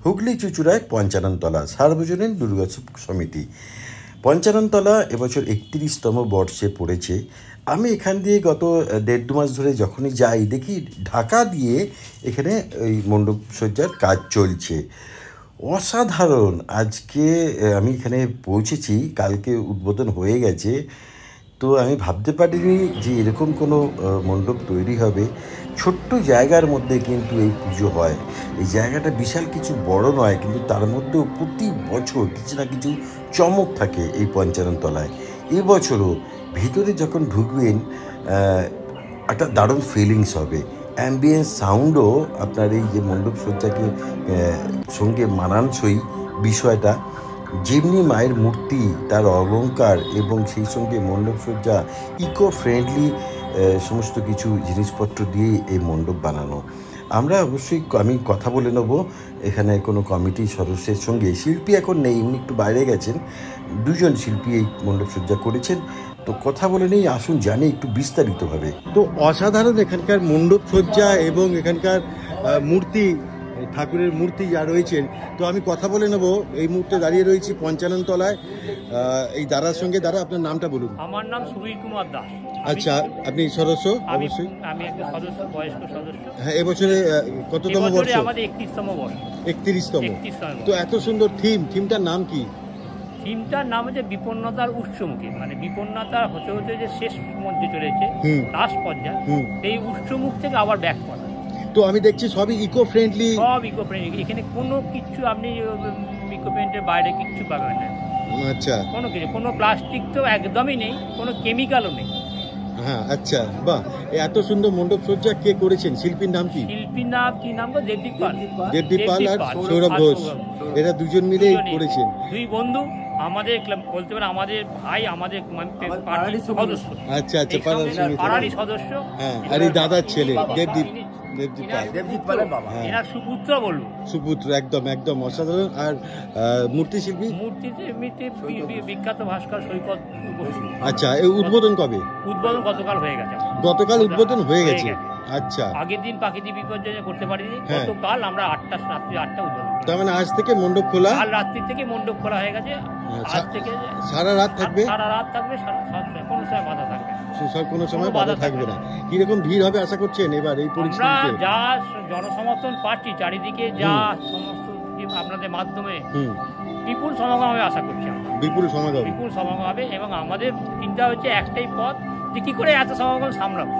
হুগলি চুঁচুড়ায় পঞ্চাননতলা সার্বজনীন দুর্গোৎসব সমিতি। পঞ্চাননতলা এবছর 31তম বর্ষে পড়েছে। আমি এখান দিয়ে গত 1.5 মাস ধরে যখনই যাই দেখি ঢাকা দিয়ে এখানে ওই মণ্ডপ সজ্জার কাজ চলছে। অসাধারণ। আজকে আমি এখানে পৌঁছেছি, কালকে উদ্বোধন হয়ে গেছে। তো আমি ভাবতে পারিনি যে এরকম কোনো মণ্ডপ তৈরি হবে। ছোট্ট জায়গার মধ্যে কিন্তু এই পুজো হয়। এই জায়গাটা বিশাল কিছু বড় নয়, কিন্তু তার মধ্যেও প্রতি বছর কিছু না কিছু চমক থাকে এই পঞ্চাননতলায়। এবছরও ভিতরে যখন ঢুকবেন একটা দারুণ ফিলিংস হবে। অ্যাম্বিয়েন্স সাউন্ডও আপনার এই যে মণ্ডপ সজ্জাকে সঙ্গে মানানসই বিষয়টা। যেমনি মায়ের মূর্তি, তার অলঙ্কার এবং সেই সঙ্গে মণ্ডপসজ্জা, ইকো ফ্রেন্ডলি সমস্ত কিছু জিনিসপত্র দিয়ে এই মণ্ডপ বানানো। আমরা অবশ্যই আমি কথা বলে নেব এখানে কোনো কমিটির সদস্যের সঙ্গে। শিল্পী এখন নেই, উনি একটু বাইরে গেছেন। 2 জন শিল্পী এই মণ্ডপসজ্জা করেছেন। তো কথা বলে নেই, আসুন জানি একটু বিস্তারিতভাবে। তো অসাধারণ এখানকার মণ্ডপসজ্জা এবং এখানকার মূর্তি, ঠাকুরের মূর্তি যা রয়েছেন। তো আমি কথা বলে নেব। এই মুহূর্তে দাঁড়িয়ে রয়েছি পঞ্চাননতলায় এই দাদার সঙ্গে। দাদা, আপনার নামটা বলুন। আমার নাম সুবীর কুমার দাস। আচ্ছা, আপনি সদস্য? অবশ্যই আমি একটা সদস্য, বয়স্ক সদস্য। হ্যাঁ, এবছরে কততম বর্ষ? আমাদের 31তম বর্ষ। 31তম। তো এত সুন্দর থিমটার নাম কি? থিমটার নাম হচ্ছে বিপন্নতার উৎসমুখী। মানে বিপন্নতা হতে হতে যে শেষ মধ্যে চলেছে, লাস্ট পর্যায়ে, সেই উৎসমুখ থেকে আবার ব্যাক করা। তো আমি দেখছি সবই ইকো ফ্রেন্ডলি। সব ইকো ফ্রেন্ডলি। এখানে কোনো কিছু আপনি ইকো ফ্রেন্ডের বাইরে কিচ্ছু পাবেন না। আচ্ছা, কোনো কিছু, কোনো প্লাস্টিক তো একদমই নেই, কোনো কেমিক্যালও নেই। হ্যাঁ, আচ্ছা, বাহ। এত সুন্দর মণ্ডপ সজ্জা কে করেছেন? শিল্পীর নাম কি? শিল্পীর নাম কি নাম? দেবদীপ পাল। দেবদীপ পাল আর সৌরভ ঘোষ, এরা দুজন মিলে করেছেন। দুই বন্ধু, আমাদের বলতে পারে আমাদের ভাই, আমাদের সদস্য। আচ্ছা আচ্ছা, পাড়ারই সদস্য। হ্যাঁ, আর এই দাদার ছেলে দেবদীপ পালের বাবা। এরা সুপুত্র বলবো। সুপুত্র, একদম একদম অসাধারণ। আর মূর্তি শিল্পী? মূর্তিতে বিখ্যাত ভাস্কর সৈকত বসু। আচ্ছা, এই উদ্বোধন কবে? উদ্বোধন গতকাল হয়ে গেছে। গতকাল উদ্বোধন হয়ে গেছে। আচ্ছা, আগের দিন প্রাকৃতিক বিপর্যয় করতে পারিনি। গতকাল আমরা রাত্রি 8টা উদ্বোধন। তার মানে আজ থেকে মণ্ডপ খোলা? কাল রাত্রি থেকে মণ্ডপ খোলা হয়ে গেছে। আজ থেকে সারা রাত থাকবে? সারা রাত থাকবে, কোনো সময় বাধা থাকবে না। কোনো সময় বাধা থাকবে না। কিরকম ভিড় হবে আশা করছেন এবার এই পরিস্থিতিতে? আমরা যা জনসমর্থন পাচ্ছি চারিদিকে, যা সমস্ত আপনাদের মাধ্যমে বিপুল সমাগম হবে আশা করছি আমরা। বিপুল সমাগম হবে। এবং আমাদের চিন্তা হচ্ছে একটাই পথ, যে কি করে এত সমাগম সামলাবো।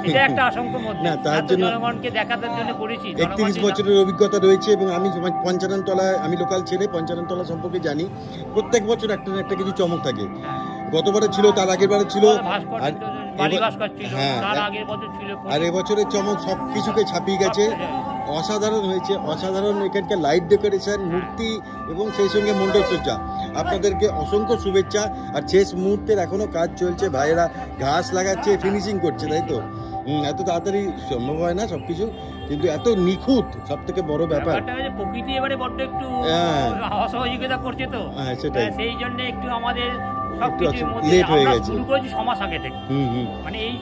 এটা একটা আশঙ্কার মধ্যে। তার জন্য জনগণকে দেখানোর জন্য করেছি। 31 বছরের অভিজ্ঞতা রয়েছে এবং আমি পঞ্চাননতলায়, আমি লোকাল ছেলে, পঞ্চাননতলা সম্পর্কে জানি। প্রত্যেক বছর একটা না একটা কিছু চমক থাকে। গতবারে ছিল, তার আগের বারে ছিল, আর এবছরের চমক সব কিছুকে ছাপিয়ে গেছে। অসাধারণ হয়েছে, অসাধারণ। এখানকার লাইট ডেকোরেশন, মূর্তি এবং সেই সঙ্গে মণ্ডপসজ্জা। আপনাদেরকে অসংখ্য শুভেচ্ছা। আর শেষ মুহূর্তের এখনো কাজ চলছে, ভাইয়েরা ঘাস লাগাচ্ছে, ফিনিশিং করছে, তাই তো? এত তাড়াতাড়ি সম্ভব হয় না সবকিছু, কিন্তু এত নিখুঁত, সব থেকে বড় ব্যাপার। প্রকৃতি এবারে বড্ড একটু অসহযোগিতা করছে, তো সেটাই, সেই জন্য একটু আমাদের সবকিছুর মধ্যে আমরা শুরু করেছি সমাজ আগে থেকে। মানে এই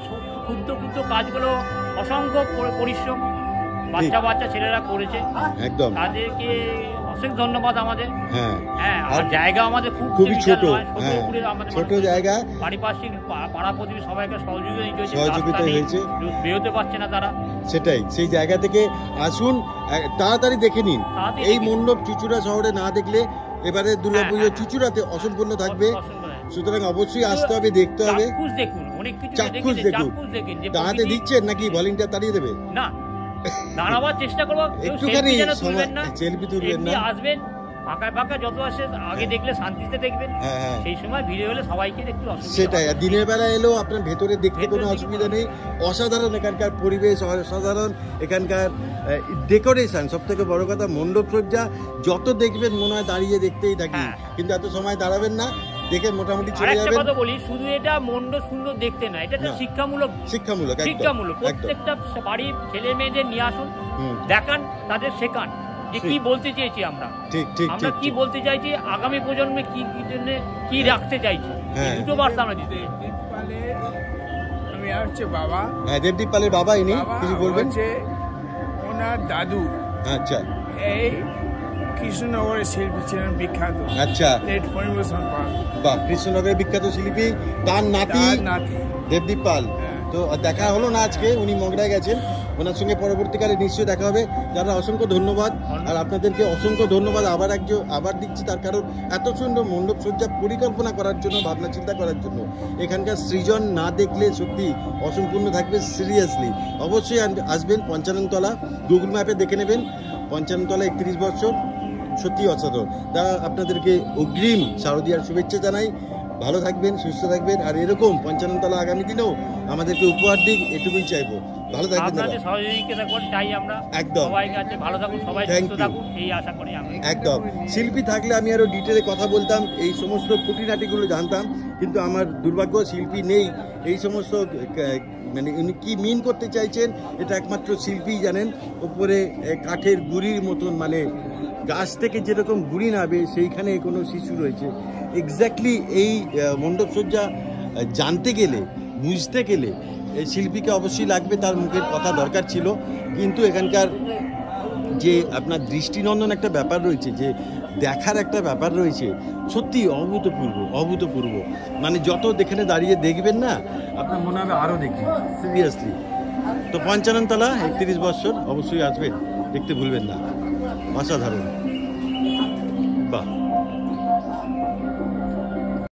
ক্ষুদ্র ক্ষুদ্র কাজগুলো অসংখ্য পরিশ্রম বাচ্চা ছেলেরা করেছে, একদম। তাদেরকে অশেষ ধন্যবাদ আমাদের। হ্যাঁ, আর জায়গা আমাদের খুবই ছোট, ছোট জায়গা। পারিপার্শ্বিক পাড়া প্রতিবেশী সবাইকে সহযোগিতা হয়েছে, বেরোতে পারছে না তারা। সেটাই, সেই জায়গা থেকে আসুন, তাড়াতাড়ি দেখে নিন এই মণ্ডপ। চুঁচুড়া শহরে না দেখলে এবারে দুর্গাপুজো চুঁচুড়াতে অসম্পূর্ণ থাকবে। সুতরাং অবশ্যই আসতে হবে, দেখতে হবে। চাক্ষুষ দেখুন। দাঁড়াতে দিচ্ছেন নাকি ভলেন্টিয়ার তাড়িয়ে দেবে? না, দাঁড়াবার চেষ্টা করবো। একটুখানি সেলফি তুলবেন না, আসবেন ফাঁকা যত আসে আগে দেখলে শান্তিতে দেখবেন। সেই সময় ভিড়ে হলে সবাইকে একটু অসুবিধা। সেটাই, দিনের বেলা এলেও আপনার ভেতরে দেখতে কোনো অসুবিধা নেই। অসাধারণ এখানকার পরিবেশ, অসাধারণ এখানকার ডেকোরেশন। সব থেকে বড় কথা, মণ্ডপ সজ্জা যত দেখবেন মনে হয় দাঁড়িয়ে দেখতেই থাকি, কিন্তু এত সময় দাঁড়াবেন না, দেখে মোটামুটি চলে যাবেন। কথা বলি, শুধু এটা মণ্ডপ সুন্দর দেখতে না, এটা শিক্ষামূলক। প্রত্যেকটা বাড়ির ছেলে মেয়েদের নিয়ে আসুন, দেখান, তাদের শেখান যে কি বলতে চেয়েছি আমরা, আমরা কি বলতে চাইছি, আগামী প্রজন্মে কি জন্য কি রাখতে চাইছি, দুটো বার্তা আমরা দিতে। আমি হচ্ছে বাবা, দেবদীপ পালের বাবা। ইনি কিছু বলবেন? ওনার দাদু। আচ্ছা, এই কৃষ্ণনগরের শিল্পী ছিলেন বিখ্যাত। আচ্ছা, লেট পরিবেশন পাল। বাহ, কৃষ্ণনগরের বিখ্যাত শিল্পী, তার নাতি দেবদীপ পাল। তো দেখা হলো না আজকে, উনি মগরায় গেছেন, ওনার সঙ্গে পরবর্তীকালে নিশ্চয়ই দেখা হবে। যারা অসংখ্য ধন্যবাদ, আর আপনাদেরকে অসংখ্য ধন্যবাদ আবার দিচ্ছি, তার কারণ এত সুন্দর মণ্ডপ সজ্জা পরিকল্পনা করার জন্য, ভাবনা চিন্তা করার জন্য। এখানকার সৃজন না দেখলে সত্যি অসম্পূর্ণ থাকবে। সিরিয়াসলি অবশ্যই আসবেন পঞ্চাননতলা, গুগল ম্যাপে দেখে নেবেন, পঞ্চাননতলা 31 বছর, সত্যি অসাধারণ। তা আপনাদেরকে অগ্রিম শারদীয়ার শুভেচ্ছা জানাই। ভালো থাকবেন, সুস্থ থাকবেন, আর এরকম পঞ্চাননতলা আগামী দিনেও আমাদেরকে উপহার দিক, এটুকুই চাইবো। ভালো থাকবেন দাদা, সহযোগিতা করতে চাই আমরা। একদম, সবাই কাছে ভালো থাকুন, সবাই সুস্থ থাকুন, এই আশা করি আমরা। একদম। শিল্পী থাকলে আমি আরো ডিটেলে কথা বলতাম, এই সমস্ত খুঁটিনাটিগুলো জানতাম, কিন্তু আমার দুর্ভাগ্য শিল্পী নেই। এই সমস্ত মানে উনি কি মিন করতে চাইছেন এটা একমাত্র শিল্পীই জানেন। ওপরে কাঠের গুড়ির মতন, মানে গাছ থেকে যেরকম গুড়ি নাবে সেইখানে কোনো শিশু রয়েছে। এক্স্যাক্টলি এই মণ্ডপসজ্জা জানতে গেলে, বুঝতে গেলে শিল্পীকে অবশ্যই লাগবে, তার মুখের কথা দরকার ছিল। কিন্তু এখানকার যে আপনার দৃষ্টিনন্দন একটা ব্যাপার রয়েছে, যে দেখার একটা ব্যাপার রয়েছে, সত্যি অভূতপূর্ব। মানে যত এখানে দাঁড়িয়ে দেখবেন না, আপনার মনে হবে আরও দেখি, সিরিয়াসলি। তো পঞ্চাননতলা 31 বছর, অবশ্যই আসবেন, দেখতে ভুলবেন না, অসাধারণ। বাহ।